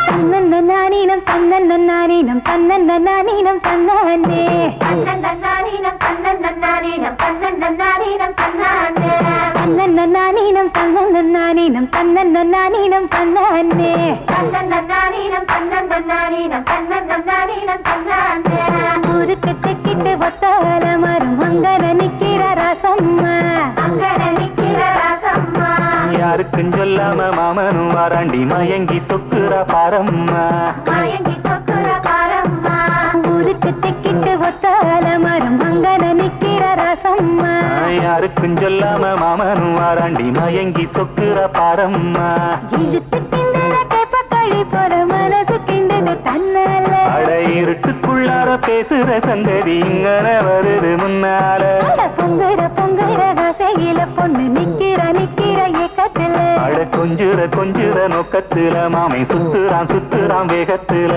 தன்னன்னானீனம் தன்னன்னானீனம் தன்னன்னானீனம் தன்னானே தன்னன்னானீனம் தன்னன்னானீனம் தன்னன்னானீனம் தன்னானே தன்னன்னானீனம் தன்னன்னானீனம் தன்னன்னானீனம் தன்னானே தன்னன்னானீனம் தன்னன்னானீனம் தன்னன்னானீனம் தன்னானே ஊருக்கு தெக்கிட்டு ஒத்தால மரம் அங்கன நிக்கிற ராசம்மா அங்கன நிக்கிற ராசம்மா யாருக்கும் சொல்லாம மாமனும் வாராண்டி மயங்கி சொக்குற பாரம்மா மயங்கி சொக்குற பாரம்மா ஊருக்கு தெக்கிட்டு ஒத்தால மரம் அங்கன நிக்கிற ராசம்மா யாருக்கும் சொல்லாம மாமனும் வாராண்டி மயங்கி சொக்குற பாரம்மா இழுத்து கிண்டல கேப்ப கழி போற மனசு கிண்டது தன்னால அட இருட்டுக்குள்ளார பேசுற சந்ததி இங்கன வருது முன்னால பொங்குற பொங்குற கசையில பொண்ணு நிக்கிற நிக்கிற ஏக்கத்துல அட கொஞ்சுற கொஞ்சுற நோக்கத்துல மாமை சுத்துறான் சுத்துறான் வேகத்துல